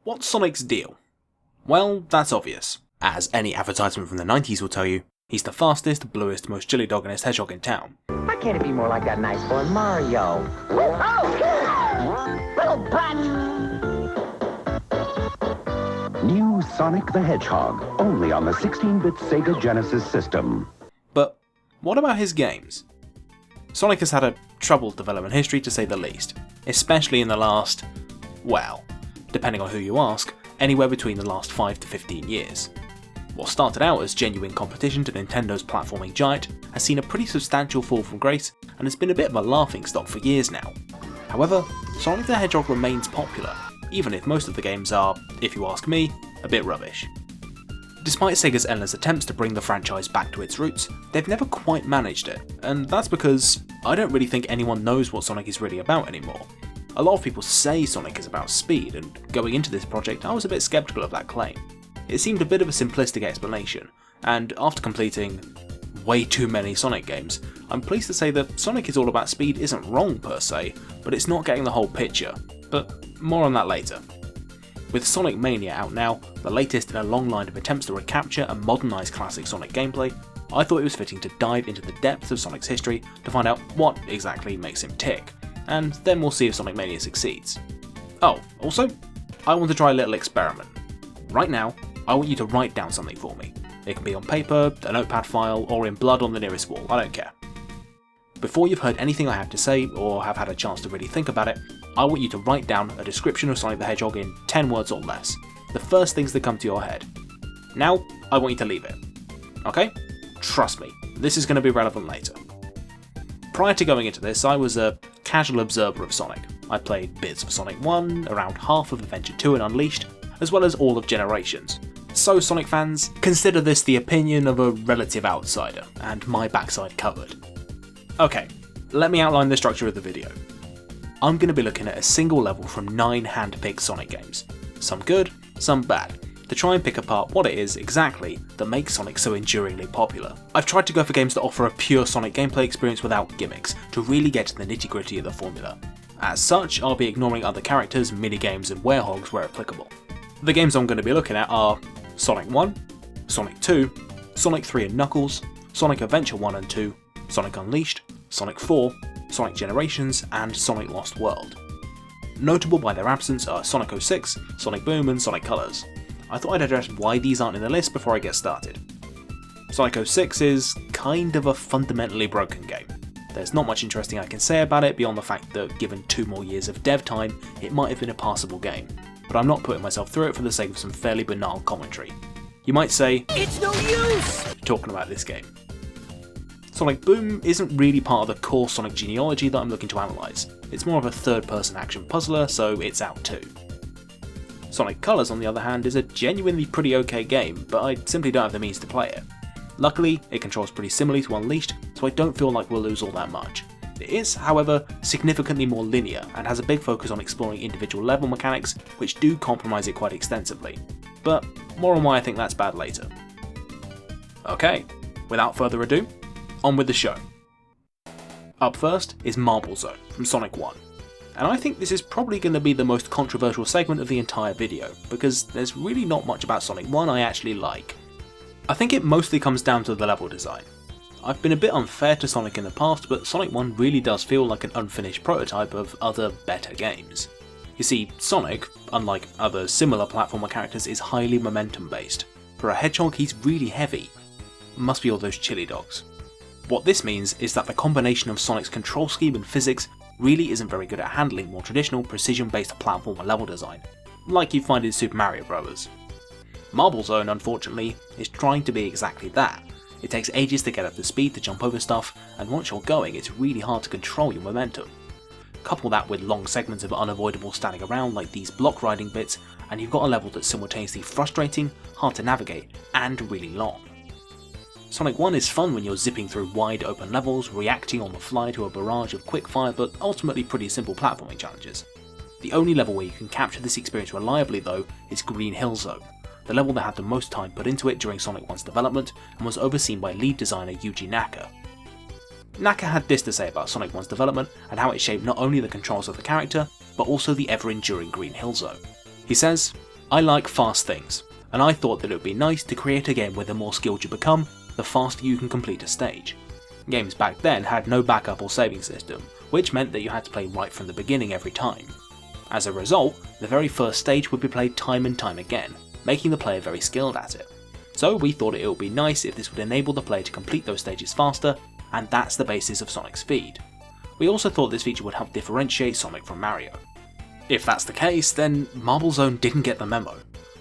What's Sonic's deal? Well, that's obvious. As any advertisement from the 90s will tell you, he's the fastest, bluest, most chili dogginest hedgehog in town. Why can't it be more like that nice boy Mario? Little button! New Sonic the Hedgehog, only on the 16-bit Sega Genesis system. But what about his games? Sonic has had a troubled development history to say the least, especially in the last, well, depending on who you ask, anywhere between the last 5 to 15 years. What started out as genuine competition to Nintendo's platforming giant has seen a pretty substantial fall from grace and has been a bit of a laughingstock for years now. However, Sonic the Hedgehog remains popular, even if most of the games are, if you ask me, a bit rubbish. Despite Sega's endless attempts to bring the franchise back to its roots, they've never quite managed it, and that's because I don't really think anyone knows what Sonic is really about anymore. A lot of people say Sonic is about speed, and going into this project I was a bit skeptical of that claim. It seemed a bit of a simplistic explanation, and after completing way too many Sonic games, I'm pleased to say that Sonic is all about speed isn't wrong per se, but it's not getting the whole picture, but more on that later. With Sonic Mania out now, the latest in a long line of attempts to recapture and modernise classic Sonic gameplay, I thought it was fitting to dive into the depths of Sonic's history to find out what exactly makes him tick, and then we'll see if Sonic Mania succeeds. Oh, also, I want to try a little experiment. Right now, I want you to write down something for me. It can be on paper, a notepad file, or in blood on the nearest wall, I don't care. Before you've heard anything I have to say, or have had a chance to really think about it, I want you to write down a description of Sonic the Hedgehog in 10 words or less. The first things that come to your head. Now, I want you to leave it. Okay? Trust me, this is going to be relevant later. Prior to going into this, I was a casual observer of Sonic. I played bits of Sonic 1, around half of Adventure 2 and Unleashed, as well as all of Generations. So Sonic fans, consider this the opinion of a relative outsider, and my backside covered. Okay, let me outline the structure of the video. I'm going to be looking at a single level from 9 hand-picked Sonic games, some good, some bad, to try and pick apart what it is exactly that makes Sonic so enduringly popular. I've tried to go for games that offer a pure Sonic gameplay experience without gimmicks, to really get to the nitty-gritty of the formula. As such, I'll be ignoring other characters, minigames and werehogs where applicable. The games I'm going to be looking at are Sonic 1, Sonic 2, Sonic 3 and Knuckles, Sonic Adventure 1 and 2, Sonic Unleashed, Sonic 4, Sonic Generations, and Sonic Lost World. Notable by their absence are Sonic 06, Sonic Boom and Sonic Colors. I thought I'd address why these aren't in the list before I get started. Sonic 06 is kind of a fundamentally broken game. There's not much interesting I can say about it beyond the fact that given 2 more years of dev time, it might have been a passable game, but I'm not putting myself through it for the sake of some fairly banal commentary. You might say, "It's no use!" talking about this game. Sonic Boom isn't really part of the core Sonic genealogy that I'm looking to analyse. It's more of a third-person action puzzler, so it's out too. Sonic Colors, on the other hand, is a genuinely pretty okay game, but I simply don't have the means to play it. Luckily, it controls pretty similarly to Unleashed, so I don't feel like we'll lose all that much. It is, however, significantly more linear and has a big focus on exploring individual level mechanics, which do compromise it quite extensively. But more on why I think that's bad later. Okay, without further ado, on with the show. Up first is Marble Zone from Sonic 1. And I think this is probably going to be the most controversial segment of the entire video, because there's really not much about Sonic 1 I actually like. I think it mostly comes down to the level design. I've been a bit unfair to Sonic in the past, but Sonic 1 really does feel like an unfinished prototype of other better games. You see, Sonic, unlike other similar platformer characters, is highly momentum based. For a hedgehog, he's really heavy. Must be all those chili dogs. What this means is that the combination of Sonic's control scheme and physics really isn't very good at handling more traditional precision-based platformer level design, like you find in Super Mario Bros. Marble Zone, unfortunately, is trying to be exactly that. It takes ages to get up to speed to jump over stuff, and once you're going, it's really hard to control your momentum. Couple that with long segments of unavoidable standing around like these block riding bits, and you've got a level that's simultaneously frustrating, hard to navigate, and really long. Sonic 1 is fun when you're zipping through wide open levels, reacting on the fly to a barrage of quick-fire but ultimately pretty simple platforming challenges. The only level where you can capture this experience reliably though is Green Hill Zone, the level that had the most time put into it during Sonic 1's development and was overseen by lead designer Yuji Naka. Naka had this to say about Sonic 1's development and how it shaped not only the controls of the character, but also the ever-enduring Green Hill Zone. He says, I like fast things, and I thought that it would be nice to create a game where the more skilled you become, the faster you can complete a stage. Games back then had no backup or saving system, which meant that you had to play right from the beginning every time. As a result, the very first stage would be played time and time again, making the player very skilled at it. So we thought it would be nice if this would enable the player to complete those stages faster, and that's the basis of Sonic Speed. We also thought this feature would help differentiate Sonic from Mario. If that's the case, then Marble Zone didn't get the memo.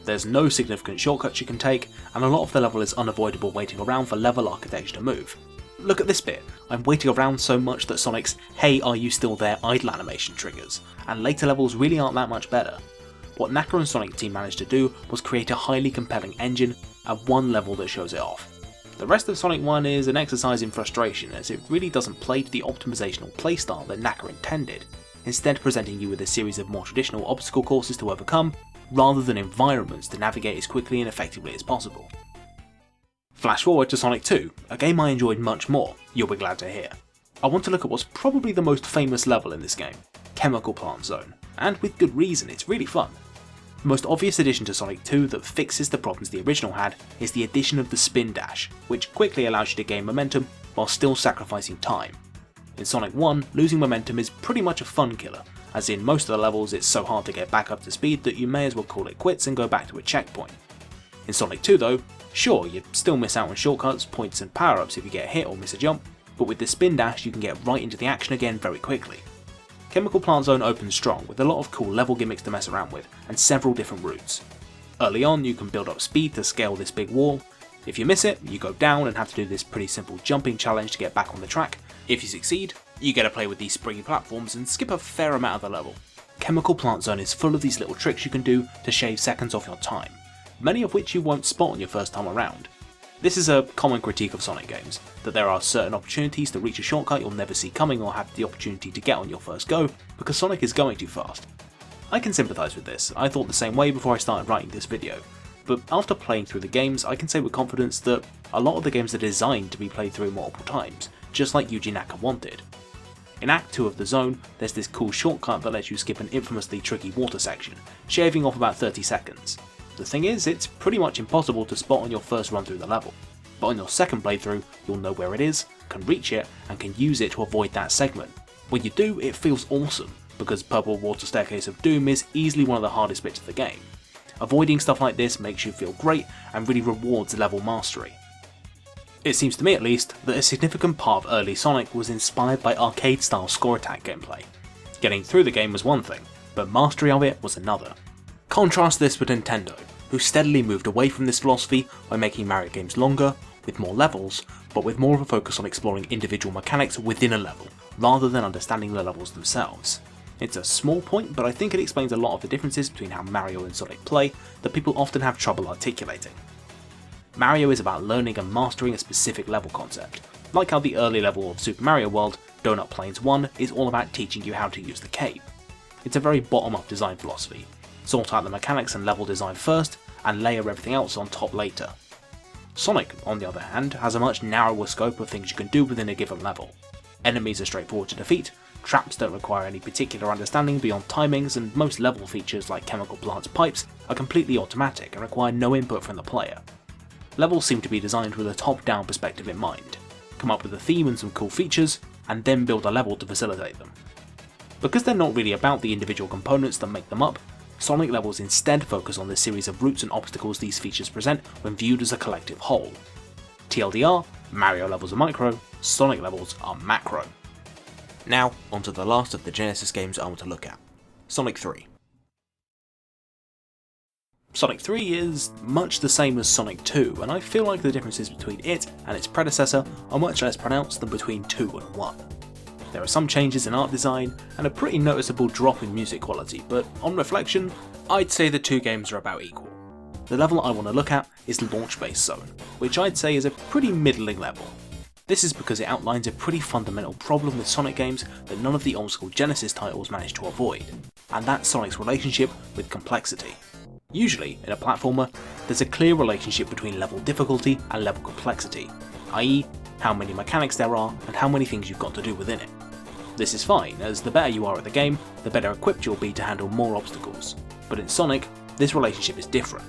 There's no significant shortcuts you can take, and a lot of the level is unavoidable waiting around for level architecture to move. Look at this bit, I'm waiting around so much that Sonic's "Hey, are you still there?" idle animation triggers, and later levels really aren't that much better. What Knacker and Sonic team managed to do was create a highly compelling engine and one level that shows it off. The rest of Sonic 1 is an exercise in frustration, as it really doesn't play to the optimizational playstyle that Knacker intended, instead presenting you with a series of more traditional obstacle courses to overcome, rather than environments to navigate as quickly and effectively as possible. Flash forward to Sonic 2, a game I enjoyed much more, you'll be glad to hear. I want to look at what's probably the most famous level in this game, Chemical Plant Zone, and with good reason, it's really fun. The most obvious addition to Sonic 2 that fixes the problems the original had is the addition of the spin dash, which quickly allows you to gain momentum while still sacrificing time. In Sonic 1, losing momentum is pretty much a fun killer, as in most of the levels it's so hard to get back up to speed that you may as well call it quits and go back to a checkpoint. In Sonic 2 though, sure, you'd still miss out on shortcuts, points and power-ups if you get hit or miss a jump, but with the spin dash you can get right into the action again very quickly. Chemical Plant Zone opens strong with a lot of cool level gimmicks to mess around with, and several different routes. Early on you can build up speed to scale this big wall. If you miss it, you go down and have to do this pretty simple jumping challenge to get back on the track. If you succeed, you get to play with these springy platforms and skip a fair amount of the level. Chemical Plant Zone is full of these little tricks you can do to shave seconds off your time, many of which you won't spot on your first time around. This is a common critique of Sonic games, that there are certain opportunities to reach a shortcut you'll never see coming or have the opportunity to get on your first go, because Sonic is going too fast. I can sympathise with this, I thought the same way before I started writing this video, but after playing through the games I can say with confidence that a lot of the games are designed to be played through multiple times, just like Yuji Naka wanted. In Act 2 of the Zone, there's this cool shortcut that lets you skip an infamously tricky water section, shaving off about 30 seconds. The thing is, it's pretty much impossible to spot on your first run through the level, but on your second playthrough you'll know where it is, can reach it, and can use it to avoid that segment. When you do, it feels awesome, because Purple Water Staircase of Doom is easily one of the hardest bits of the game. Avoiding stuff like this makes you feel great and really rewards level mastery. It seems to me at least that a significant part of early Sonic was inspired by arcade style score attack gameplay. Getting through the game was one thing, but mastery of it was another. Contrast this with Nintendo, who steadily moved away from this philosophy by making Mario games longer, with more levels, but with more of a focus on exploring individual mechanics within a level, rather than understanding the levels themselves. It's a small point, but I think it explains a lot of the differences between how Mario and Sonic play that people often have trouble articulating. Mario is about learning and mastering a specific level concept, like how the early level of Super Mario World, Donut Plains 1, is all about teaching you how to use the cape. It's a very bottom-up design philosophy. Sort out the mechanics and level design first, and layer everything else on top later. Sonic, on the other hand, has a much narrower scope of things you can do within a given level. Enemies are straightforward to defeat, traps don't require any particular understanding beyond timings, and most level features like chemical plants pipes are completely automatic and require no input from the player. Levels seem to be designed with a top-down perspective in mind. Come up with a theme and some cool features, and then build a level to facilitate them. Because they're not really about the individual components that make them up, Sonic levels instead focus on the series of routes and obstacles these features present when viewed as a collective whole. TLDR, Mario levels are micro, Sonic levels are macro. Now, onto the last of the Genesis games I want to look at, Sonic 3. Sonic 3 is much the same as Sonic 2, and I feel like the differences between it and its predecessor are much less pronounced than between 2 and 1. There are some changes in art design, and a pretty noticeable drop in music quality, but on reflection, I'd say the two games are about equal. The level I want to look at is Launch Base Zone, which I'd say is a pretty middling level. This is because it outlines a pretty fundamental problem with Sonic games that none of the old school Genesis titles managed to avoid, and that's Sonic's relationship with complexity. Usually, in a platformer, there's a clear relationship between level difficulty and level complexity, i.e. how many mechanics there are and how many things you've got to do within it. This is fine, as the better you are at the game, the better equipped you'll be to handle more obstacles. But in Sonic, this relationship is different.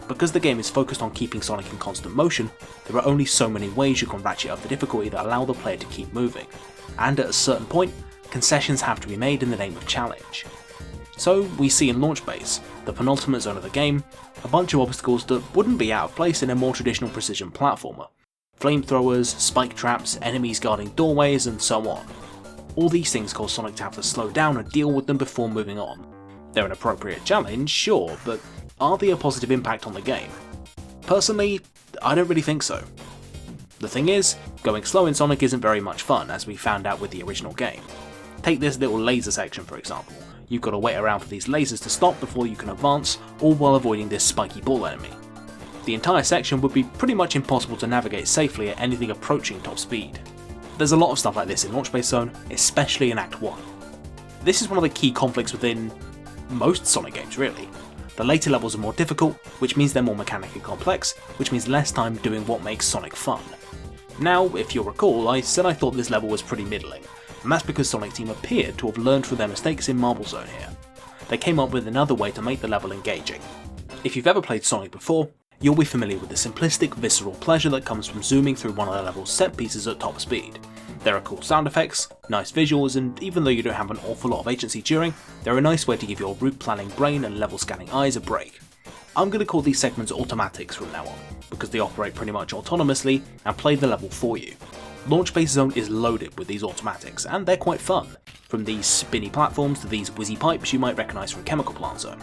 Because the game is focused on keeping Sonic in constant motion, there are only so many ways you can ratchet up the difficulty that allow the player to keep moving, and at a certain point, concessions have to be made in the name of challenge. So we see in Launch Base, the penultimate zone of the game, a bunch of obstacles that wouldn't be out of place in a more traditional precision platformer. Flamethrowers, spike traps, enemies guarding doorways, and so on. All these things cause Sonic to have to slow down and deal with them before moving on. They're an appropriate challenge, sure, but are they a positive impact on the game? Personally, I don't really think so. The thing is, going slow in Sonic isn't very much fun, as we found out with the original game. Take this little laser section for example. You've got to wait around for these lasers to stop before you can advance, all while avoiding this spiky ball enemy. The entire section would be pretty much impossible to navigate safely at anything approaching top speed. There's a lot of stuff like this in Launch Base Zone, especially in Act 1. This is one of the key conflicts within most Sonic games really. The later levels are more difficult, which means they're more mechanically complex, which means less time doing what makes Sonic fun. Now, if you'll recall, I said I thought this level was pretty middling, and that's because Sonic Team appeared to have learned from their mistakes in Marble Zone here. They came up with another way to make the level engaging. If you've ever played Sonic before, you'll be familiar with the simplistic, visceral pleasure that comes from zooming through one of the level's set pieces at top speed. There are cool sound effects, nice visuals, and even though you don't have an awful lot of agency during, they're a nice way to give your route planning brain and level scanning eyes a break. I'm going to call these segments automatics from now on, because they operate pretty much autonomously and play the level for you. Launch Base Zone is loaded with these automatics, and they're quite fun, from these spinny platforms to these whizzy pipes you might recognise from Chemical Plant Zone.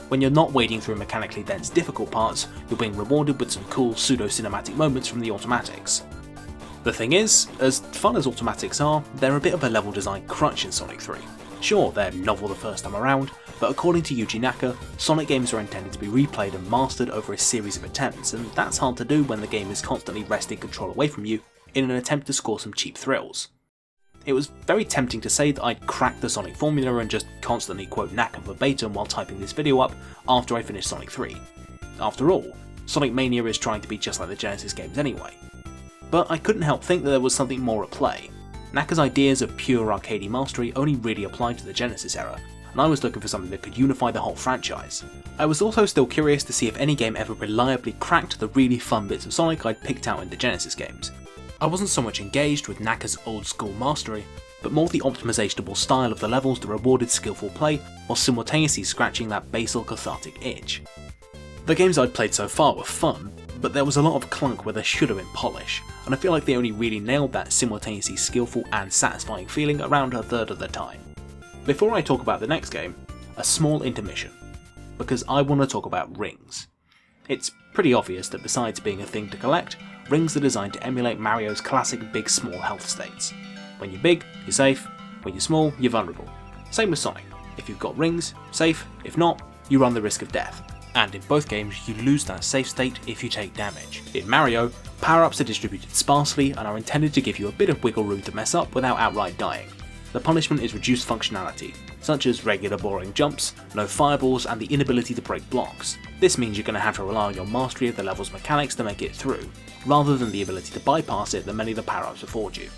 When you're not wading through mechanically dense difficult parts, you're being rewarded with some cool pseudo-cinematic moments from the automatics. The thing is, as fun as automatics are, they're a bit of a level design crutch in Sonic 3. Sure, they're novel the first time around, but according to Yuji Naka, Sonic games are intended to be replayed and mastered over a series of attempts, and that's hard to do when the game is constantly wresting control away from you in an attempt to score some cheap thrills. It was very tempting to say that I'd cracked the Sonic formula and just constantly quote Naka verbatim while typing this video up after I finished Sonic 3. After all, Sonic Mania is trying to be just like the Genesis games anyway. But I couldn't help think that there was something more at play. Naka's ideas of pure arcadey mastery only really applied to the Genesis era, and I was looking for something that could unify the whole franchise. I was also still curious to see if any game ever reliably cracked the really fun bits of Sonic I'd picked out in the Genesis games. I wasn't so much engaged with Naka's old school mastery, but more the optimizationable style of the levels that rewarded skillful play while simultaneously scratching that basal cathartic itch. The games I'd played so far were fun, but there was a lot of clunk where there should have been polish, and I feel like they only really nailed that simultaneously skillful and satisfying feeling around a third of the time. Before I talk about the next game, a small intermission, because I want to talk about rings. It's pretty obvious that besides being a thing to collect, rings are designed to emulate Mario's classic big-small health states. When you're big, you're safe, when you're small, you're vulnerable. Same with Sonic. If you've got rings, safe, if not, you run the risk of death. And in both games, you lose that safe state if you take damage. In Mario, power-ups are distributed sparsely and are intended to give you a bit of wiggle room to mess up without outright dying. The punishment is reduced functionality, such as regular boring jumps, no fireballs, and the inability to break blocks. This means you're going to have to rely on your mastery of the level's mechanics to make it through, rather than the ability to bypass it that many of the power-ups afford you.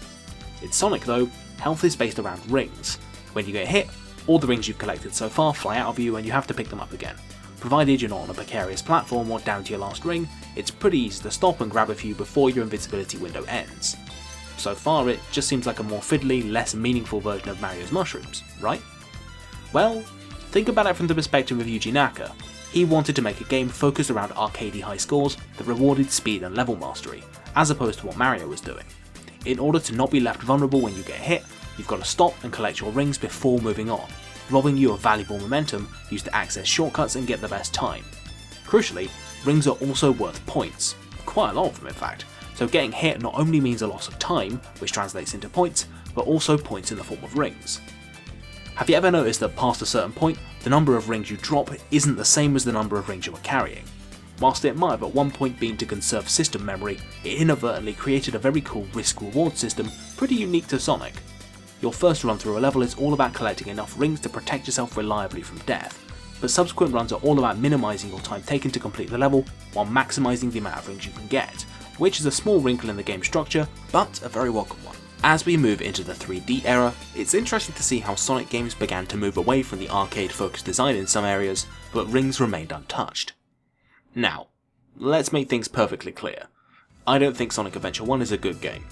In Sonic though, health is based around rings. When you get hit, all the rings you've collected so far fly out of you and you have to pick them up again. Provided you're not on a precarious platform or down to your last ring, it's pretty easy to stop and grab a few before your invincibility window ends. So far it just seems like a more fiddly, less meaningful version of Mario's mushrooms, right? Well, think about it from the perspective of Yuji Naka. He wanted to make a game focused around arcadey high scores that rewarded speed and level mastery, as opposed to what Mario was doing. In order to not be left vulnerable when you get hit, you've got to stop and collect your rings before moving on, robbing you of valuable momentum used to access shortcuts and get the best time. Crucially, rings are also worth points, quite a lot of them in fact, so getting hit not only means a loss of time, which translates into points, but also points in the form of rings. Have you ever noticed that past a certain point, the number of rings you drop isn't the same as the number of rings you are carrying? Whilst it might have at one point been to conserve system memory, it inadvertently created a very cool risk-reward system pretty unique to Sonic. Your first run through a level is all about collecting enough rings to protect yourself reliably from death, but subsequent runs are all about minimising your time taken to complete the level while maximising the amount of rings you can get, which is a small wrinkle in the game's structure, but a very welcome one. As we move into the 3D era, it's interesting to see how Sonic games began to move away from the arcade-focused design in some areas, but rings remained untouched. Now, let's make things perfectly clear. I don't think Sonic Adventure 1 is a good game.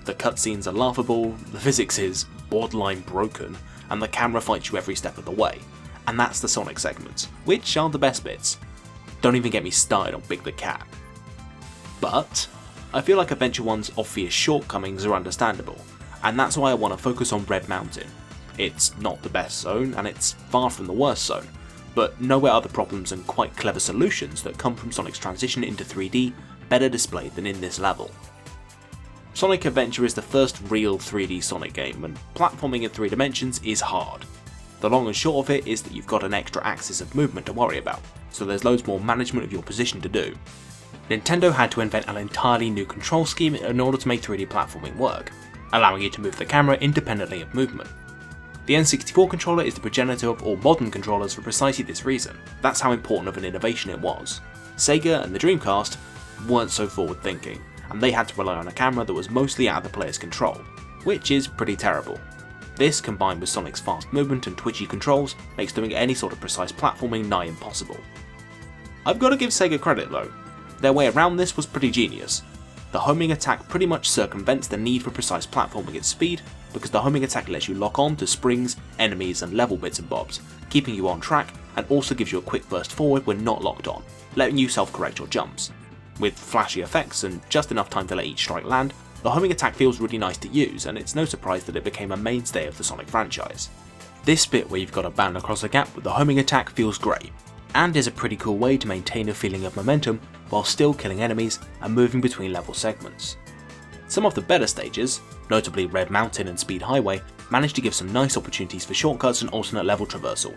The cutscenes are laughable, the physics is borderline broken, and the camera fights you every step of the way. And that's the Sonic segments, which are the best bits. Don't even get me started on Big the Cat. But I feel like Adventure 1's obvious shortcomings are understandable, and that's why I want to focus on Red Mountain. It's not the best zone, and it's far from the worst zone, but nowhere are the problems and quite clever solutions that come from Sonic's transition into 3D better displayed than in this level. Sonic Adventure is the first real 3D Sonic game, and platforming in 3 dimensions is hard. The long and short of it is that you've got an extra axis of movement to worry about, so there's loads more management of your position to do. Nintendo had to invent an entirely new control scheme in order to make 3D platforming work, allowing you to move the camera independently of movement. The N64 controller is the progenitor of all modern controllers for precisely this reason. That's how important of an innovation it was. Sega and the Dreamcast weren't so forward thinking, and they had to rely on a camera that was mostly out of the player's control, which is pretty terrible. This, combined with Sonic's fast movement and twitchy controls, makes doing any sort of precise platforming nigh impossible. I've got to give Sega credit though. Their way around this was pretty genius. The homing attack pretty much circumvents the need for precise platforming at speed, because the homing attack lets you lock on to springs, enemies and level bits and bobs, keeping you on track, and also gives you a quick burst forward when not locked on, letting you self-correct your jumps. With flashy effects and just enough time to let each strike land, the homing attack feels really nice to use, and it's no surprise that it became a mainstay of the Sonic franchise. This bit where you've got to bound across a gap with the homing attack feels great, and is a pretty cool way to maintain a feeling of momentum while still killing enemies and moving between level segments. Some of the better stages, notably Red Mountain and Speed Highway, managed to give some nice opportunities for shortcuts and alternate level traversal,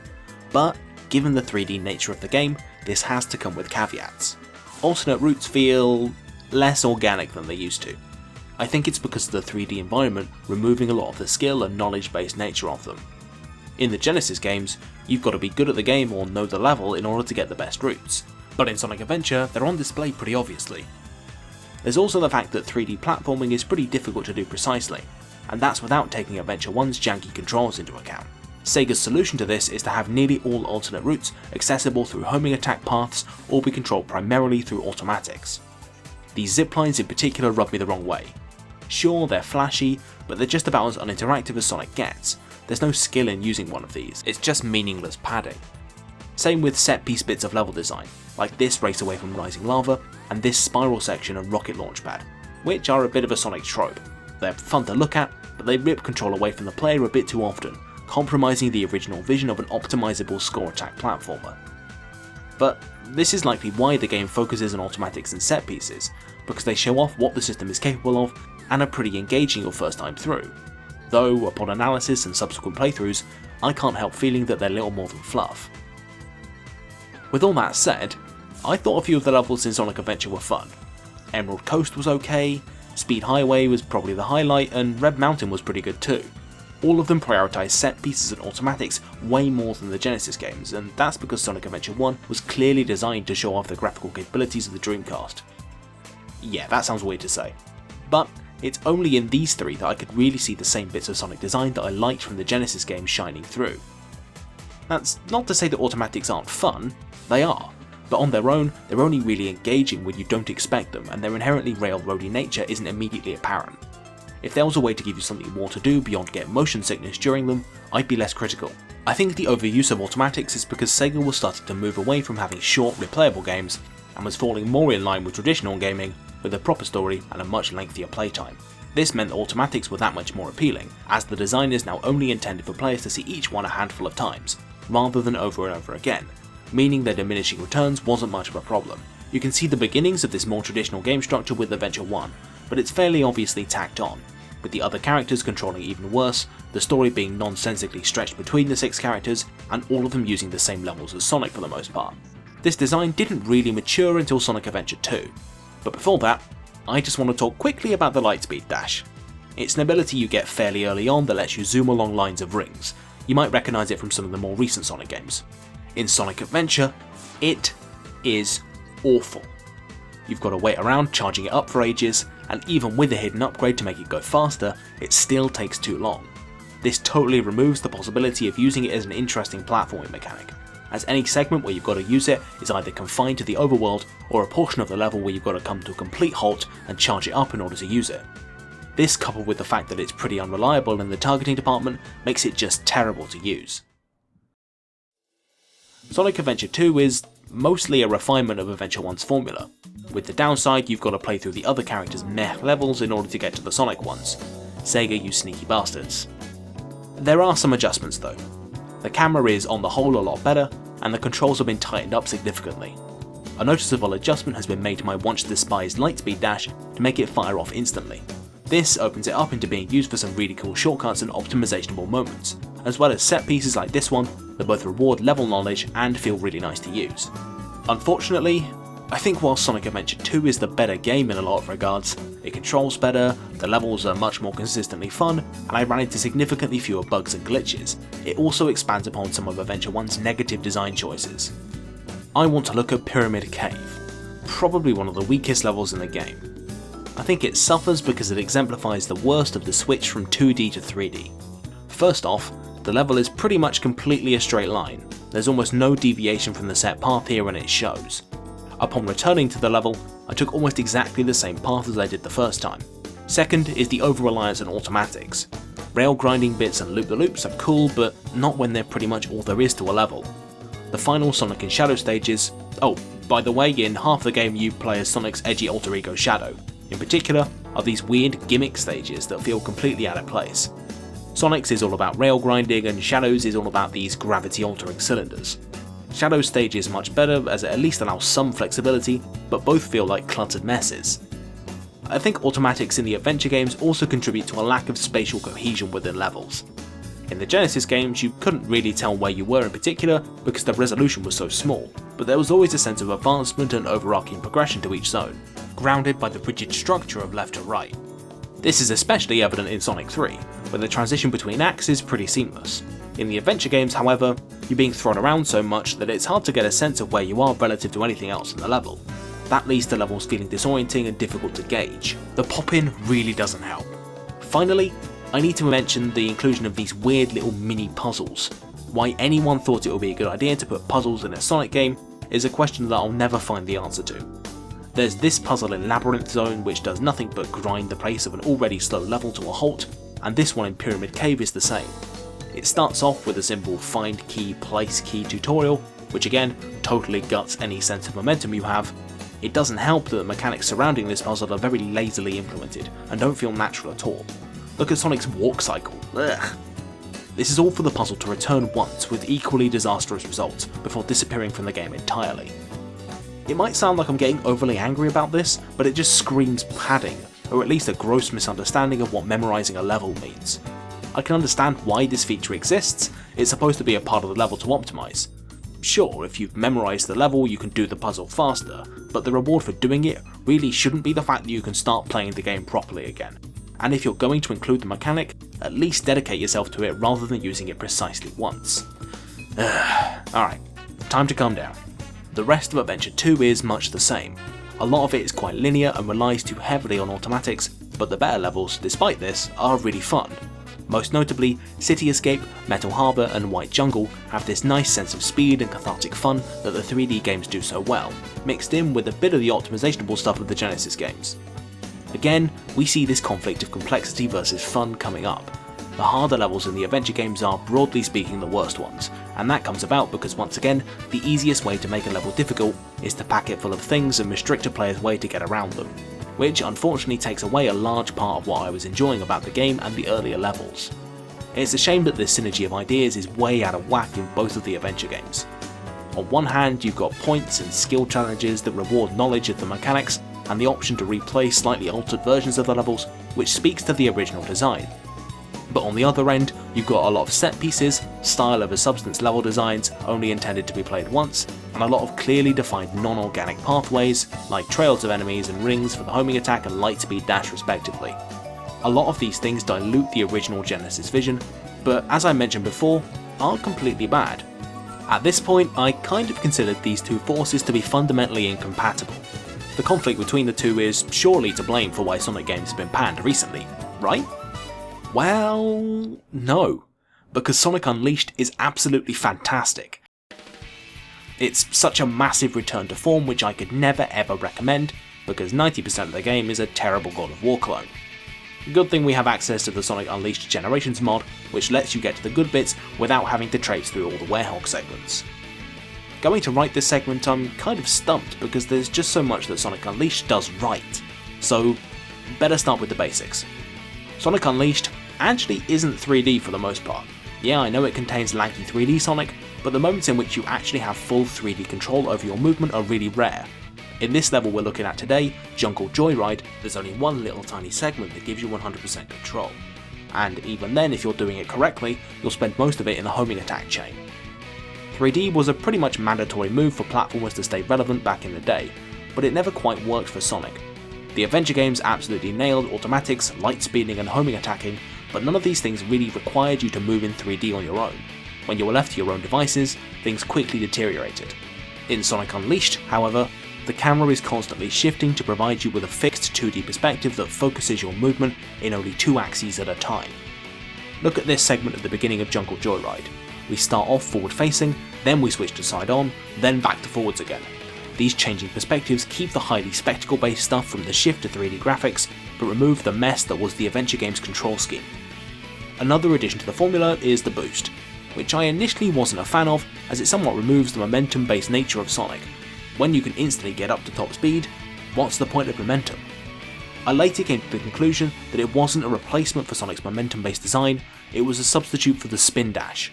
but given the 3D nature of the game, this has to come with caveats. Alternate routes feel less organic than they used to. I think it's because of the 3D environment removing a lot of the skill and knowledge-based nature of them. In the Genesis games, you've got to be good at the game or know the level in order to get the best routes, but in Sonic Adventure they're on display pretty obviously. There's also the fact that 3D platforming is pretty difficult to do precisely, and that's without taking Adventure 1's janky controls into account. Sega's solution to this is to have nearly all alternate routes accessible through homing attack paths or be controlled primarily through automatics. These ziplines in particular rub me the wrong way. Sure, they're flashy, but they're just about as uninteractive as Sonic gets. There's no skill in using one of these, it's just meaningless padding. Same with set piece bits of level design, like this race away from rising lava, and this spiral section and rocket launch pad, which are a bit of a Sonic trope. They're fun to look at, but they rip control away from the player a bit too often, compromising the original vision of an optimizable score attack platformer. But this is likely why the game focuses on automatics and set pieces, because they show off what the system is capable of and are pretty engaging your first time through. Though, upon analysis and subsequent playthroughs, I can't help feeling that they're little more than fluff. With all that said, I thought a few of the levels in Sonic Adventure were fun. Emerald Coast was okay, Speed Highway was probably the highlight, and Red Mountain was pretty good too. All of them prioritise set pieces and automatics way more than the Genesis games, and that's because Sonic Adventure 1 was clearly designed to show off the graphical capabilities of the Dreamcast. Yeah, that sounds weird to say, but it's only in these 3 that I could really see the same bits of Sonic design that I liked from the Genesis games shining through. That's not to say that automatics aren't fun, they are, but on their own, they're only really engaging when you don't expect them, and their inherently railroady nature isn't immediately apparent. If there was a way to give you something more to do beyond get motion sickness during them, I'd be less critical. I think the overuse of automatics is because Sega was starting to move away from having short, replayable games, and was falling more in line with traditional gaming, with a proper story and a much lengthier playtime. This meant that automatics were that much more appealing, as the design is now only intended for players to see each one a handful of times, rather than over and over again, meaning their diminishing returns wasn't much of a problem. You can see the beginnings of this more traditional game structure with Adventure 1, but it's fairly obviously tacked on, with the other characters controlling even worse, the story being nonsensically stretched between the 6 characters, and all of them using the same levels as Sonic for the most part. This design didn't really mature until Sonic Adventure 2, but before that, I just want to talk quickly about the Lightspeed Dash. It's an ability you get fairly early on that lets you zoom along lines of rings. You might recognise it from some of the more recent Sonic games. In Sonic Adventure, it is awful. You've got to wait around charging it up for ages, and even with a hidden upgrade to make it go faster, it still takes too long. This totally removes the possibility of using it as an interesting platforming mechanic, as any segment where you've got to use it is either confined to the overworld or a portion of the level where you've got to come to a complete halt and charge it up in order to use it. This, coupled with the fact that it's pretty unreliable in the targeting department, makes it just terrible to use. Sonic Adventure 2 is mostly a refinement of Adventure 1's formula, with the downside you've got to play through the other characters' meh levels in order to get to the Sonic ones. Sega, you sneaky bastards. There are some adjustments though. The camera is on the whole a lot better, and the controls have been tightened up significantly. A noticeable adjustment has been made to my once despised lightspeed dash to make it fire off instantly. This opens it up into being used for some really cool shortcuts and optimizationable moments, as well as set pieces like this one that both reward level knowledge and feel really nice to use. Unfortunately, I think while Sonic Adventure 2 is the better game in a lot of regards, it controls better, the levels are much more consistently fun, and I ran into significantly fewer bugs and glitches, it also expands upon some of Adventure 1's negative design choices. I want to look at Pyramid Cave, probably one of the weakest levels in the game. I think it suffers because it exemplifies the worst of the switch from 2D to 3D. First off, the level is pretty much completely a straight line, there's almost no deviation from the set path here and it shows. Upon returning to the level, I took almost exactly the same path as I did the first time. Second is the over-reliance on automatics. Rail grinding bits and loop-the-loops are cool, but not when they're pretty much all there is to a level. The final Sonic and Shadow stages, oh, by the way, in half the game you play as Sonic's edgy alter ego Shadow, in particular are these weird gimmick stages that feel completely out of place. Sonic's is all about rail grinding and Shadow's is all about these gravity altering cylinders. Shadow's stage is much better as it at least allows some flexibility, but both feel like cluttered messes. I think automatics in the adventure games also contribute to a lack of spatial cohesion within levels. In the Genesis games you couldn't really tell where you were in particular because the resolution was so small, but there was always a sense of advancement and overarching progression to each zone, grounded by the rigid structure of left to right. This is especially evident in Sonic 3, where the transition between acts is pretty seamless. In the adventure games, however, you're being thrown around so much that it's hard to get a sense of where you are relative to anything else in the level. That leads to levels feeling disorienting and difficult to gauge. The pop-in really doesn't help. Finally, I need to mention the inclusion of these weird little mini puzzles. Why anyone thought it would be a good idea to put puzzles in a Sonic game is a question that I'll never find the answer to. There's this puzzle in Labyrinth Zone which does nothing but grind the pace of an already slow level to a halt, and this one in Pyramid Cave is the same. It starts off with a simple find key, place key tutorial, which again, totally guts any sense of momentum you have. It doesn't help that the mechanics surrounding this puzzle are very lazily implemented and don't feel natural at all. Look at Sonic's walk cycle, ugh. This is all for the puzzle to return once with equally disastrous results before disappearing from the game entirely. It might sound like I'm getting overly angry about this, but it just screams padding, or at least a gross misunderstanding of what memorizing a level means. I can understand why this feature exists, it's supposed to be a part of the level to optimize. Sure, if you've memorized the level you can do the puzzle faster, but the reward for doing it really shouldn't be the fact that you can start playing the game properly again. And if you're going to include the mechanic, at least dedicate yourself to it rather than using it precisely once. Alright, time to calm down. The rest of Adventure 2 is much the same. A lot of it is quite linear and relies too heavily on automatics, but the better levels, despite this, are really fun. Most notably, City Escape, Metal Harbour and White Jungle have this nice sense of speed and cathartic fun that the 3D games do so well, mixed in with a bit of the optimizationable stuff of the Genesis games. Again, we see this conflict of complexity versus fun coming up. The harder levels in the adventure games are, broadly speaking, the worst ones, and that comes about because once again, the easiest way to make a level difficult is to pack it full of things and restrict a player's way to get around them, which unfortunately takes away a large part of what I was enjoying about the game and the earlier levels. It's a shame that this synergy of ideas is way out of whack in both of the adventure games. On one hand, you've got points and skill challenges that reward knowledge of the mechanics, and the option to replay slightly altered versions of the levels, which speaks to the original design. But on the other end, you've got a lot of set pieces, style over substance level designs only intended to be played once, and a lot of clearly defined non-organic pathways, like trails of enemies and rings for the homing attack and lightspeed dash respectively. A lot of these things dilute the original Genesis vision, but as I mentioned before, aren't completely bad. At this point, I kind of considered these two forces to be fundamentally incompatible. The conflict between the two is surely to blame for why Sonic games have been panned recently, right? Well, no, because Sonic Unleashed is absolutely fantastic. It's such a massive return to form which I could never ever recommend, because 90% of the game is a terrible God of War clone. Good thing we have access to the Sonic Unleashed Generations mod, which lets you get to the good bits without having to traipse through all the Werehog segments. Going to write this segment, I'm kind of stumped because there's just so much that Sonic Unleashed does right, so better start with the basics. Sonic Unleashed actually isn't 3D for the most part. Yeah, I know it contains laggy 3D Sonic, but the moments in which you actually have full 3D control over your movement are really rare. In this level we're looking at today, Jungle Joyride, there's only one little tiny segment that gives you 100% control. And even then, if you're doing it correctly, you'll spend most of it in the homing attack chain. 3D was a pretty much mandatory move for platformers to stay relevant back in the day, but it never quite worked for Sonic. The adventure games absolutely nailed automatics, light speeding and homing attacking, but none of these things really required you to move in 3D on your own. When you were left to your own devices, things quickly deteriorated. In Sonic Unleashed, however, the camera is constantly shifting to provide you with a fixed 2D perspective that focuses your movement in only 2 axes at a time. Look at this segment at the beginning of Jungle Joyride. We start off forward facing, then we switch to side on, then back to forwards again. These changing perspectives keep the highly spectacle based stuff from the shift to 3D graphics, but remove the mess that was the adventure game's control scheme. Another addition to the formula is the boost, which I initially wasn't a fan of as it somewhat removes the momentum based nature of Sonic. When you can instantly get up to top speed, what's the point of momentum? I later came to the conclusion that it wasn't a replacement for Sonic's momentum based design, it was a substitute for the spin dash.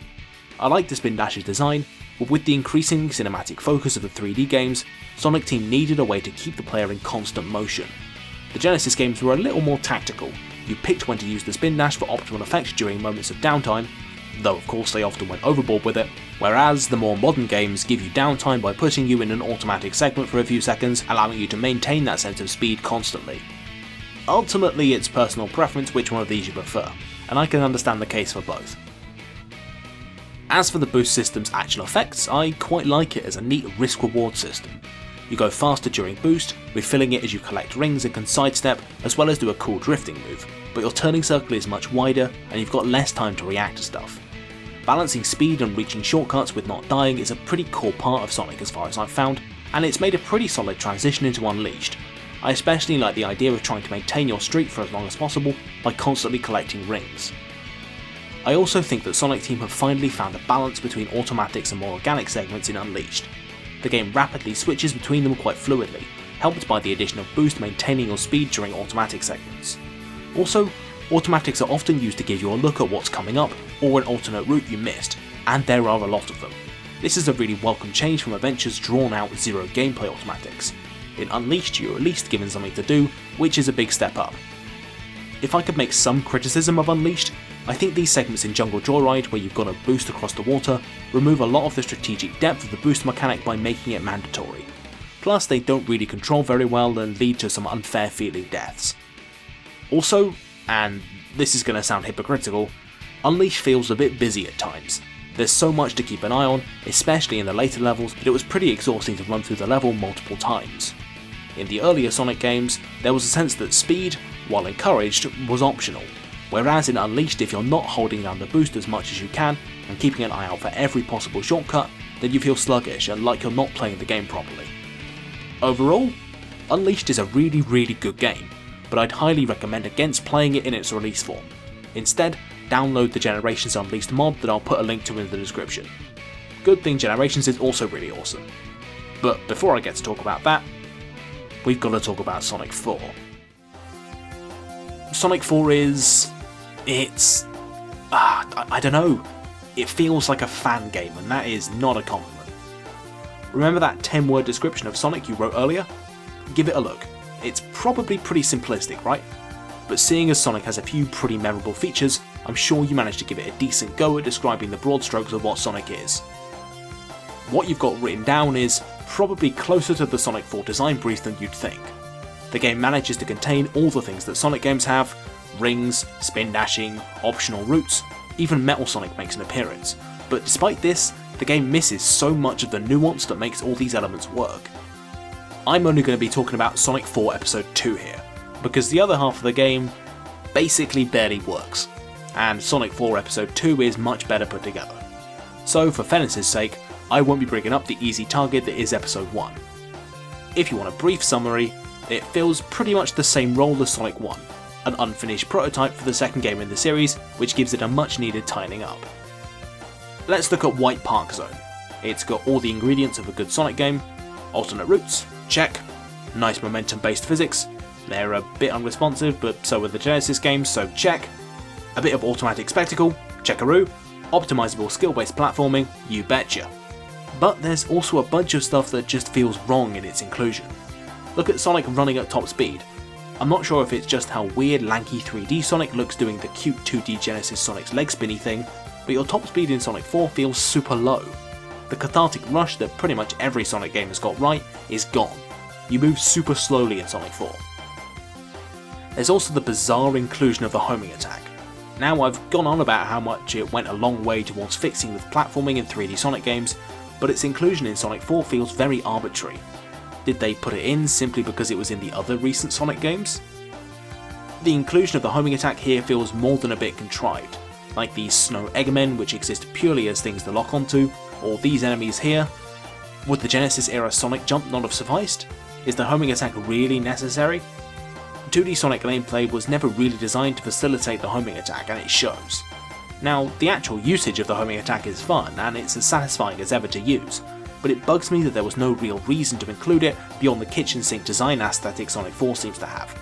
I like the spin dash's design, but with the increasing cinematic focus of the 3D games, Sonic Team needed a way to keep the player in constant motion. The Genesis games were a little more tactical. You picked when to use the spin dash for optimal effect during moments of downtime, though of course they often went overboard with it, whereas the more modern games give you downtime by putting you in an automatic segment for a few seconds, allowing you to maintain that sense of speed constantly. Ultimately it's personal preference which one of these you prefer, and I can understand the case for both. As for the boost system's actual effects, I quite like it as a neat risk-reward system. You go faster during boost, refilling it as you collect rings and can sidestep, as well as do a cool drifting move, but your turning circle is much wider and you've got less time to react to stuff. Balancing speed and reaching shortcuts with not dying is a pretty core part of Sonic as far as I've found, and it's made a pretty solid transition into Unleashed. I especially like the idea of trying to maintain your streak for as long as possible by constantly collecting rings. I also think that Sonic Team have finally found a balance between automatics and more organic segments in Unleashed. The game rapidly switches between them quite fluidly, helped by the addition of boost maintaining your speed during automatic segments. Also, automatics are often used to give you a look at what's coming up or an alternate route you missed, and there are a lot of them. This is a really welcome change from Adventure's drawn out zero gameplay automatics. In Unleashed you're at least given something to do, which is a big step up. If I could make some criticism of Unleashed, I think these segments in Jungle Joyride where you've got to boost across the water remove a lot of the strategic depth of the boost mechanic by making it mandatory. Plus they don't really control very well and lead to some unfair feeling deaths. Also, and this is going to sound hypocritical, Unleashed feels a bit busy at times. There's so much to keep an eye on, especially in the later levels, that it was pretty exhausting to run through the level multiple times. In the earlier Sonic games, there was a sense that speed, while encouraged, was optional, whereas in Unleashed if you're not holding down the boost as much as you can and keeping an eye out for every possible shortcut, then you feel sluggish and like you're not playing the game properly. Overall, Unleashed is a really good game, but I'd highly recommend against playing it in its release form. Instead, download the Generations Unleashed mod that I'll put a link to in the description. Good thing Generations is also really awesome. But before I get to talk about that, we've got to talk about Sonic 4. Sonic 4 is... I don't know. It feels like a fan game, and that is not a compliment. Remember that 10-word description of Sonic you wrote earlier? Give it a look. It's probably pretty simplistic, right? But seeing as Sonic has a few pretty memorable features, I'm sure you managed to give it a decent go at describing the broad strokes of what Sonic is. What you've got written down is probably closer to the Sonic 4 design brief than you'd think. The game manages to contain all the things that Sonic games have: rings, spin dashing, optional routes, even Metal Sonic makes an appearance, but despite this, the game misses so much of the nuance that makes all these elements work. I'm only going to be talking about Sonic 4 Episode 2 here, because the other half of the game basically barely works, and Sonic 4 Episode 2 is much better put together. So for fairness' sake, I won't be bringing up the easy target that is Episode 1. If you want a brief summary, it fills pretty much the same role as Sonic 1, an unfinished prototype for the second game in the series, which gives it a much needed tidying up. Let's look at White Park Zone. It's got all the ingredients of a good Sonic game. Alternate routes, check. Nice momentum based physics, they're a bit unresponsive, but so are the Genesis games, so check. A bit of automatic spectacle, checkaroo. Optimizable skill based platforming, you betcha. But there's also a bunch of stuff that just feels wrong in its inclusion. Look at Sonic running at top speed. I'm not sure if it's just how weird lanky 3D Sonic looks doing the cute 2D Genesis Sonic's leg spinny thing, but your top speed in Sonic 4 feels super low. The cathartic rush that pretty much every Sonic game has got right is gone. You move super slowly in Sonic 4. There's also the bizarre inclusion of the homing attack. Now I've gone on about how much it went a long way towards fixing with platforming in 3D Sonic games, but its inclusion in Sonic 4 feels very arbitrary. Did they put it in simply because it was in the other recent Sonic games? The inclusion of the homing attack here feels more than a bit contrived, like these Snow Eggmen which exist purely as things to lock onto, or these enemies here. Would the Genesis era Sonic jump not have sufficed? Is the homing attack really necessary? 2D Sonic gameplay was never really designed to facilitate the homing attack, and it shows. Now, the actual usage of the homing attack is fun, and it's as satisfying as ever to use, but it bugs me that there was no real reason to include it beyond the kitchen sink design aesthetic Sonic 4 seems to have.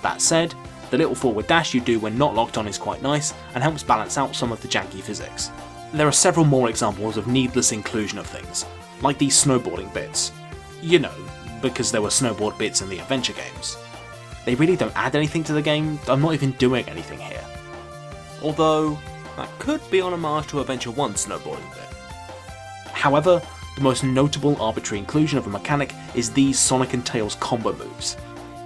That said, the little forward dash you do when not locked on is quite nice, and helps balance out some of the janky physics. There are several more examples of needless inclusion of things, like these snowboarding bits. You know, because there were snowboard bits in the adventure games. They really don't add anything to the game, I'm not even doing anything here. Although, that could be on homage to Adventure 1's snowboarding bit. However, the most notable arbitrary inclusion of a mechanic is these Sonic and Tails combo moves.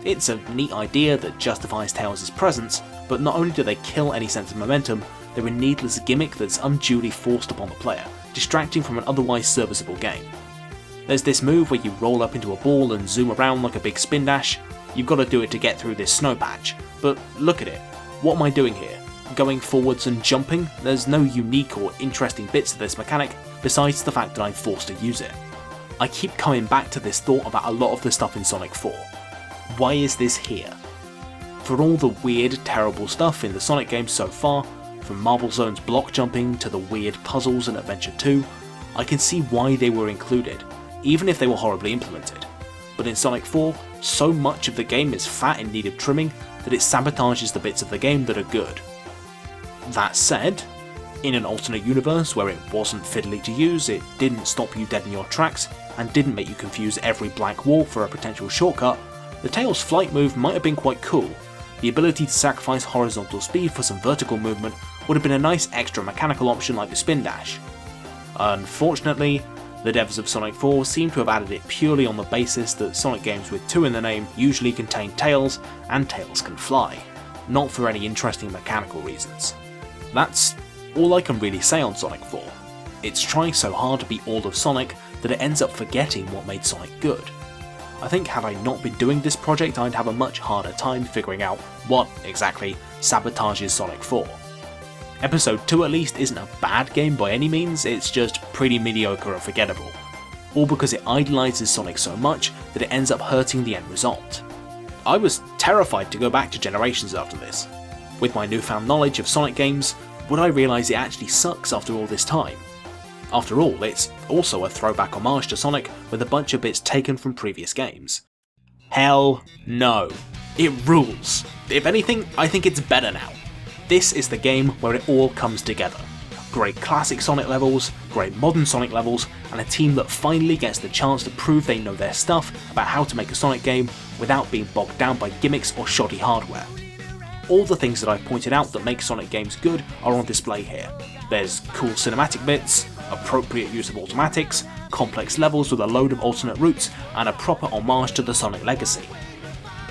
It's a neat idea that justifies Tails' presence, but not only do they kill any sense of momentum, they're a needless gimmick that's unduly forced upon the player, distracting from an otherwise serviceable game. There's this move where you roll up into a ball and zoom around like a big spin dash. You've got to do it to get through this snow patch, but look at it. What am I doing here? Going forwards and jumping? There's no unique or interesting bits to this mechanic, besides the fact that I'm forced to use it. I keep coming back to this thought about a lot of the stuff in Sonic 4. Why is this here? For all the weird, terrible stuff in the Sonic games so far, from Marble Zone's block jumping to the weird puzzles in Adventure 2, I can see why they were included, even if they were horribly implemented. But in Sonic 4, so much of the game is fat in need of trimming that it sabotages the bits of the game that are good. That said, in an alternate universe where it wasn't fiddly to use, it didn't stop you dead in your tracks, and didn't make you confuse every blank wall for a potential shortcut, the Tails flight move might have been quite cool. The ability to sacrifice horizontal speed for some vertical movement would have been a nice extra mechanical option like the spin dash. Unfortunately, the devs of Sonic 4 seem to have added it purely on the basis that Sonic games with 2 in the name usually contain tails, and tails can fly, not for any interesting mechanical reasons. That's all I can really say on Sonic 4. It's trying so hard to be all of Sonic that it ends up forgetting what made Sonic good. I think had I not been doing this project, I'd have a much harder time figuring out what, exactly, sabotages Sonic 4. Episode 2 at least isn't a bad game by any means, it's just pretty mediocre and forgettable. All because it idolises Sonic so much that it ends up hurting the end result. I was terrified to go back to Generations after this. With my newfound knowledge of Sonic games, would I realise it actually sucks after all this time? After all, it's also a throwback homage to Sonic with a bunch of bits taken from previous games. Hell no. It rules. If anything, I think it's better now. This is the game where it all comes together. Great classic Sonic levels, great modern Sonic levels, and a team that finally gets the chance to prove they know their stuff about how to make a Sonic game without being bogged down by gimmicks or shoddy hardware. All the things that I've pointed out that make Sonic games good are on display here. There's cool cinematic bits, appropriate use of automatics, complex levels with a load of alternate routes, and a proper homage to the Sonic legacy.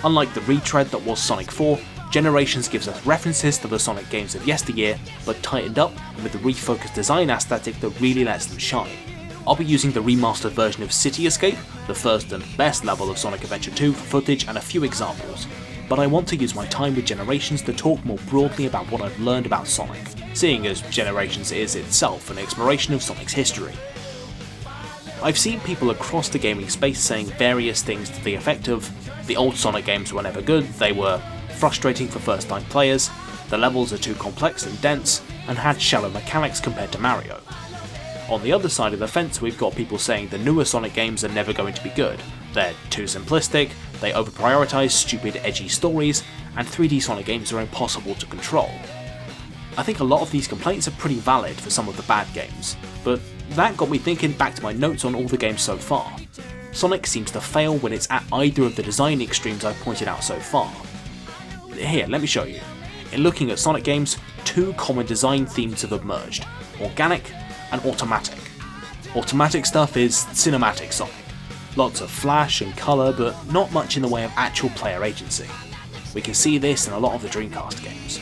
Unlike the retread that was Sonic 4, Generations gives us references to the Sonic games of yesteryear, but tightened up with a refocused design aesthetic that really lets them shine. I'll be using the remastered version of City Escape, the first and best level of Sonic Adventure 2, for footage and a few examples, but I want to use my time with Generations to talk more broadly about what I've learned about Sonic, seeing as Generations is itself an exploration of Sonic's history. I've seen people across the gaming space saying various things to the effect of, the old Sonic games were never good, they were frustrating for first time players, the levels are too complex and dense, and had shallow mechanics compared to Mario. On the other side of the fence, we've got people saying the newer Sonic games are never going to be good, they're too simplistic, they over-prioritise stupid edgy stories, and 3D Sonic games are impossible to control. I think a lot of these complaints are pretty valid for some of the bad games, but that got me thinking back to my notes on all the games so far. Sonic seems to fail when it's at either of the design extremes I've pointed out so far. Here, let me show you. In looking at Sonic games, two common design themes have emerged, organic and automatic. Automatic stuff is cinematic Sonic. Lots of flash and colour, but not much in the way of actual player agency. We can see this in a lot of the Dreamcast games.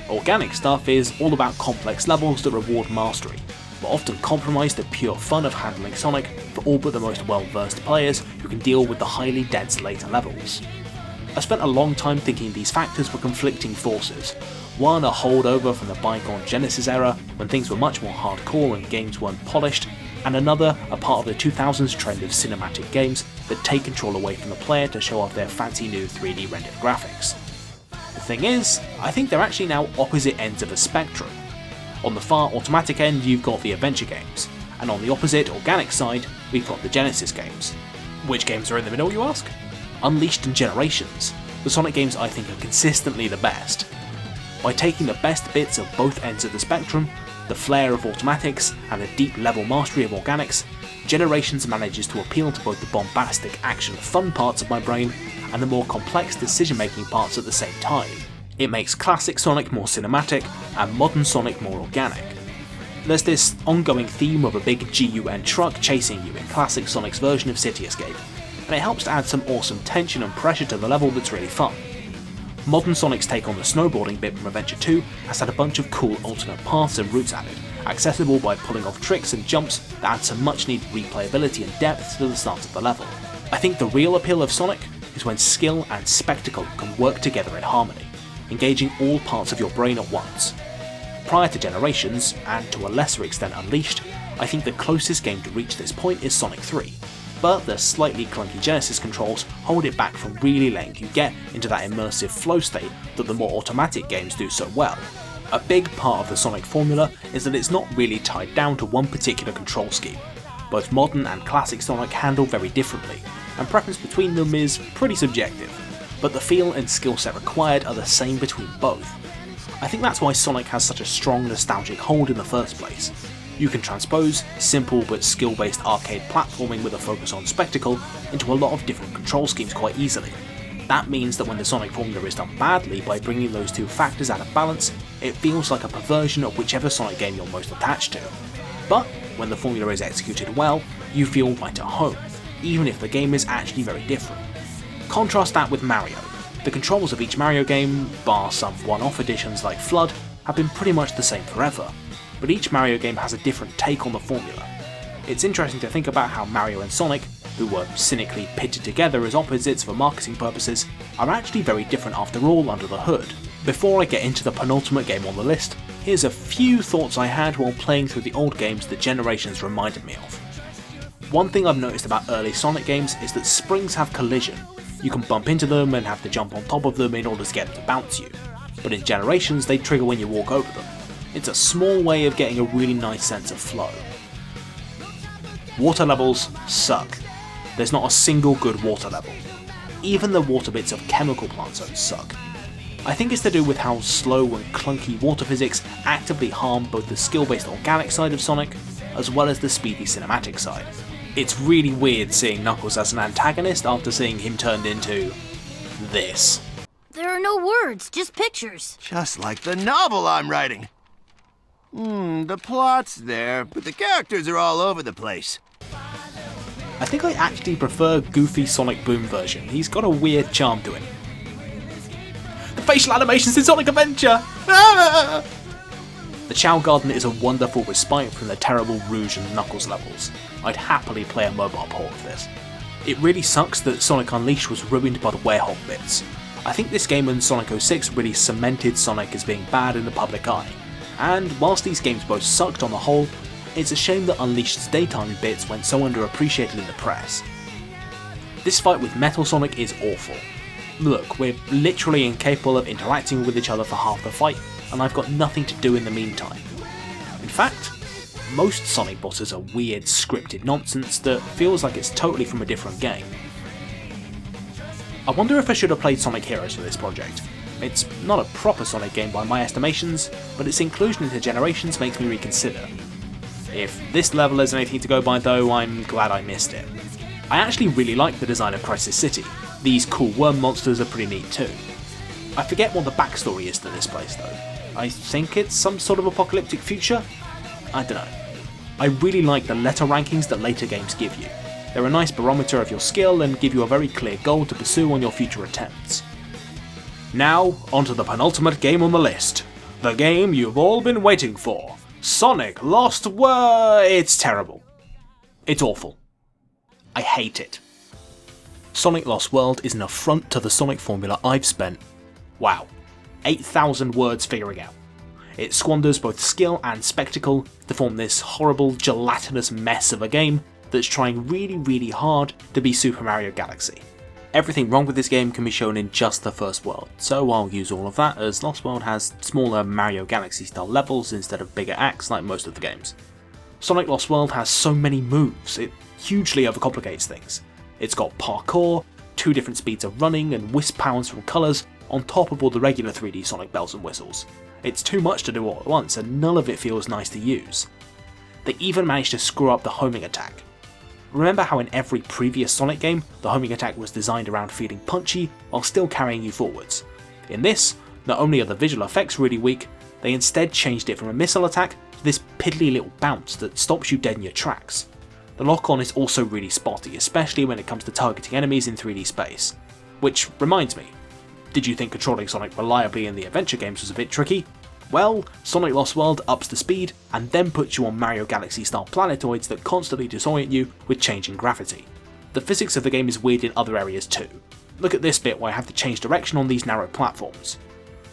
Organic stuff is all about complex levels that reward mastery, but often compromise the pure fun of handling Sonic for all but the most well-versed players who can deal with the highly dense later levels. I spent a long time thinking these factors were conflicting forces. One, a holdover from the bygone Genesis era, when things were much more hardcore and games weren't polished, and another, a part of the 2000s trend of cinematic games that take control away from the player to show off their fancy new 3D rendered graphics. The thing is, I think they're actually now opposite ends of a spectrum. On the far automatic end you've got the adventure games, and on the opposite organic side we've got the Genesis games. Which games are in the middle, you ask? Unleashed and Generations, the Sonic games I think are consistently the best. By taking the best bits of both ends of the spectrum, the flair of automatics and the deep level mastery of organics, Generations manages to appeal to both the bombastic action fun parts of my brain and the more complex decision making parts at the same time. It makes classic Sonic more cinematic and modern Sonic more organic. There's this ongoing theme of a big GUN truck chasing you in classic Sonic's version of City Escape, and it helps to add some awesome tension and pressure to the level that's really fun. Modern Sonic's take on the snowboarding bit from Adventure 2 has had a bunch of cool alternate paths and routes added, accessible by pulling off tricks and jumps that add some much needed replayability and depth to the start of the level. I think the real appeal of Sonic is when skill and spectacle can work together in harmony, engaging all parts of your brain at once. Prior to Generations, and to a lesser extent Unleashed, I think the closest game to reach this point is Sonic 3. But the slightly clunky Genesis controls hold it back from really letting you get into that immersive flow state that the more automatic games do so well. A big part of the Sonic formula is that it's not really tied down to one particular control scheme. Both modern and classic Sonic handle very differently, and preference between them is pretty subjective, but the feel and skill set required are the same between both. I think that's why Sonic has such a strong nostalgic hold in the first place. You can transpose simple but skill-based arcade platforming with a focus on spectacle into a lot of different control schemes quite easily. That means that when the Sonic formula is done badly by bringing those two factors out of balance, it feels like a perversion of whichever Sonic game you're most attached to. But when the formula is executed well, you feel right at home, even if the game is actually very different. Contrast that with Mario. The controls of each Mario game, bar some one-off editions like Flood, have been pretty much the same forever, but each Mario game has a different take on the formula. It's interesting to think about how Mario and Sonic, who were cynically pitted together as opposites for marketing purposes, are actually very different after all under the hood. Before I get into the penultimate game on the list, here's a few thoughts I had while playing through the old games that Generations reminded me of. One thing I've noticed about early Sonic games is that springs have collision. You can bump into them and have to jump on top of them in order to get them to bounce you, but in Generations they trigger when you walk over them. It's a small way of getting a really nice sense of flow. Water levels suck. There's not a single good water level. Even the water bits of Chemical Plant Zones suck. I think it's to do with how slow and clunky water physics actively harm both the skill-based organic side of Sonic, as well as the speedy cinematic side. It's really weird seeing Knuckles as an antagonist after seeing him turned into this. There are no words, just pictures. Just like the novel I'm writing. The plot's there, but the characters are all over the place. I think I actually prefer goofy Sonic Boom version. He's got a weird charm to him. The facial animations in Sonic Adventure! Ah! The Chow Garden is a wonderful respite from the terrible Rouge and Knuckles levels. I'd happily play a mobile port of this. It really sucks that Sonic Unleashed was ruined by the Werehog bits. I think this game and Sonic 06 really cemented Sonic as being bad in the public eye, and whilst these games both sucked on the whole, it's a shame that Unleashed's daytime bits went so underappreciated in the press. This fight with Metal Sonic is awful. Look, we're literally incapable of interacting with each other for half the fight, and I've got nothing to do in the meantime. In fact, most Sonic bosses are weird scripted nonsense that feels like it's totally from a different game. I wonder if I should have played Sonic Heroes for this project. It's not a proper Sonic game by my estimations, but its inclusion into Generations makes me reconsider. If this level is anything to go by though, I'm glad I missed it. I actually really like the design of Crisis City. These cool worm monsters are pretty neat too. I forget what the backstory is to this place though. I think it's some sort of apocalyptic future? I don't know. I really like the letter rankings that later games give you. They're a nice barometer of your skill and give you a very clear goal to pursue on your future attempts. Now, onto the penultimate game on the list. The game you've all been waiting for. Sonic Lost World. It's terrible. It's awful. I hate it. Sonic Lost World is an affront to the Sonic formula I've spent, wow, 8,000 words figuring out. It squanders both skill and spectacle to form this horrible gelatinous mess of a game that's trying really hard to be Super Mario Galaxy. Everything wrong with this game can be shown in just the first world, so I'll use all of that as Lost World has smaller Mario Galaxy style levels instead of bigger acts like most of the games. Sonic Lost World has so many moves, it hugely overcomplicates things. It's got parkour, 2 different speeds of running and wisp powers from colours on top of all the regular 3D Sonic bells and whistles. It's too much to do all at once and none of it feels nice to use. They even managed to screw up the homing attack. Remember how in every previous Sonic game, the homing attack was designed around feeling punchy while still carrying you forwards? In this, not only are the visual effects really weak, they instead changed it from a missile attack to this piddly little bounce that stops you dead in your tracks. The lock-on is also really spotty, especially when it comes to targeting enemies in 3D space. Which reminds me, did you think controlling Sonic reliably in the adventure games was a bit tricky? Well, Sonic Lost World ups the speed and then puts you on Mario Galaxy style planetoids that constantly disorient you with changing gravity. The physics of the game is weird in other areas too. Look at this bit where I have to change direction on these narrow platforms.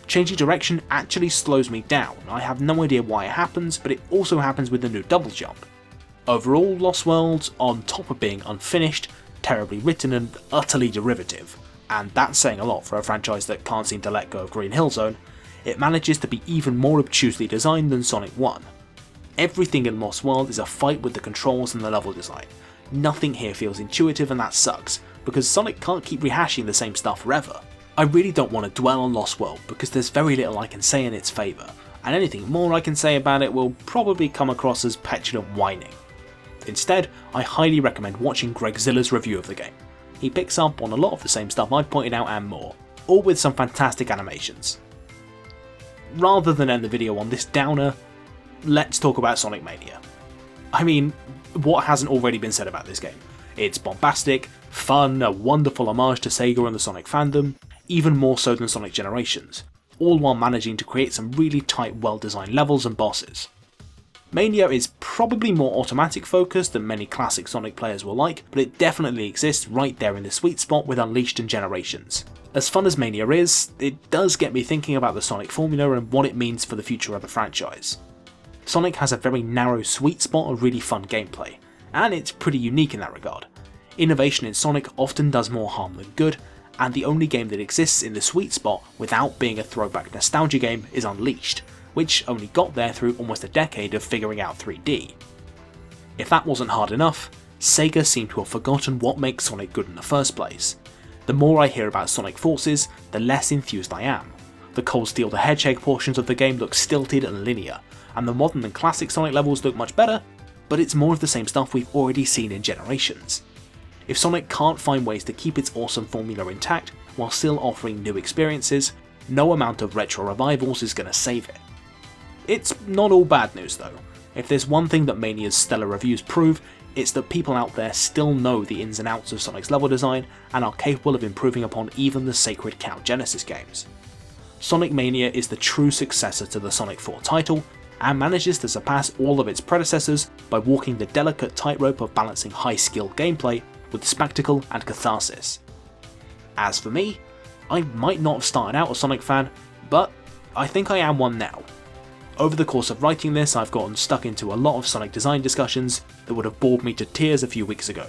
Changing direction actually slows me down. I have no idea why it happens, but it also happens with the new double jump. Overall, Lost World, on top of being unfinished, terribly written and utterly derivative, and that's saying a lot for a franchise that can't seem to let go of Green Hill Zone, it manages to be even more obtusely designed than Sonic 1. Everything in Lost World is a fight with the controls and the level design. Nothing here feels intuitive and that sucks, because Sonic can't keep rehashing the same stuff forever. I really don't want to dwell on Lost World because there's very little I can say in its favour, and anything more I can say about it will probably come across as petulant whining. Instead, I highly recommend watching Gregzilla's review of the game. He picks up on a lot of the same stuff I've pointed out and more, all with some fantastic animations. Rather than end the video on this downer, let's talk about Sonic Mania. I mean, what hasn't already been said about this game? It's bombastic, fun, a wonderful homage to Sega and the Sonic fandom, even more so than Sonic Generations, all while managing to create some really tight, well-designed levels and bosses. Mania is probably more automatic focused than many classic Sonic players will like, but it definitely exists right there in the sweet spot with Unleashed and Generations. As fun as Mania is, it does get me thinking about the Sonic formula and what it means for the future of the franchise. Sonic has a very narrow sweet spot of really fun gameplay, and it's pretty unique in that regard. Innovation in Sonic often does more harm than good, and the only game that exists in the sweet spot without being a throwback nostalgia game is Unleashed, which only got there through almost a decade of figuring out 3D. If that wasn't hard enough, Sega seem to have forgotten what makes Sonic good in the first place. The more I hear about Sonic Forces, the less enthused I am. The Cold Steel the Hedgehog portions of the game look stilted and linear, and the modern and classic Sonic levels look much better, but it's more of the same stuff we've already seen in Generations. If Sonic can't find ways to keep its awesome formula intact while still offering new experiences, no amount of retro revivals is going to save it. It's not all bad news though. If there's one thing that Mania's stellar reviews prove, it's that people out there still know the ins and outs of Sonic's level design and are capable of improving upon even the sacred cow Genesis games. Sonic Mania is the true successor to the Sonic 4 title, and manages to surpass all of its predecessors by walking the delicate tightrope of balancing high-skill gameplay with spectacle and catharsis. As for me, I might not have started out a Sonic fan, but I think I am one now. Over the course of writing this, I've gotten stuck into a lot of Sonic design discussions that would have bored me to tears a few weeks ago.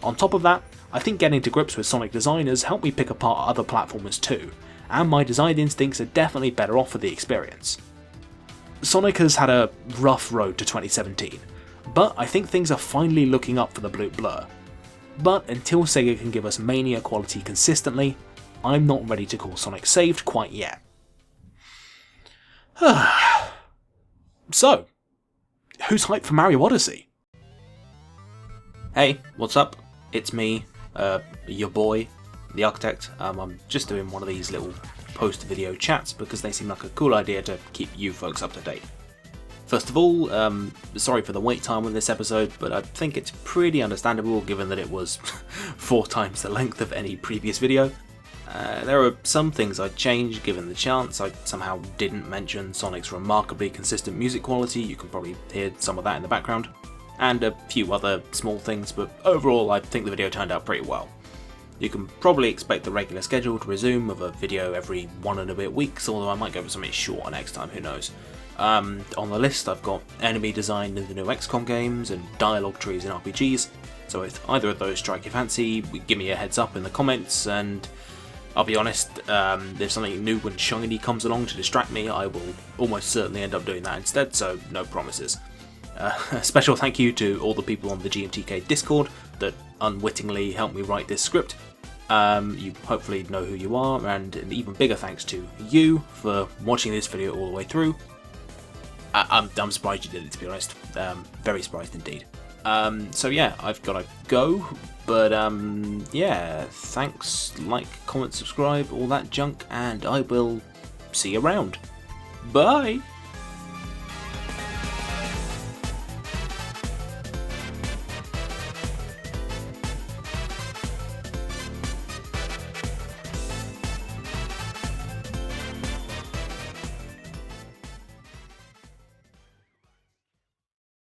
On top of that, I think getting to grips with Sonic design has helped me pick apart other platformers too, and my design instincts are definitely better off for the experience. Sonic has had a rough road to 2017, but I think things are finally looking up for the Blue Blur. But until Sega can give us Mania quality consistently, I'm not ready to call Sonic saved quite yet. So, who's hyped for Mario Odyssey? Hey, what's up? It's me, your boy, the architect. I'm just doing one of these little post-video chats because they seem like a cool idea to keep you folks up to date. First of all, sorry for the wait time on this episode, but I think it's pretty understandable given that it was 4 times the length of any previous video. There are some things I'd change given the chance. I somehow didn't mention Sonic's remarkably consistent music quality, you can probably hear some of that in the background, and a few other small things, but overall I think the video turned out pretty well. You can probably expect the regular schedule to resume of a video every 1 and a bit weeks, although I might go for something shorter next time, who knows. On the list I've got enemy design in the new XCOM games and dialogue trees in RPGs, so if either of those strike your fancy, give me a heads up in the comments, and I'll be honest, if something new and shiny comes along to distract me, I will almost certainly end up doing that instead, so no promises. A special thank you to all the people on the GMTK Discord that unwittingly helped me write this script. You hopefully know who you are, and an even bigger thanks to you for watching this video all the way through. I'm surprised you did it, to be honest. Very surprised indeed. So yeah, I've got to go, but yeah, thanks, like, comment, subscribe, all that junk, and I will see you around. Bye!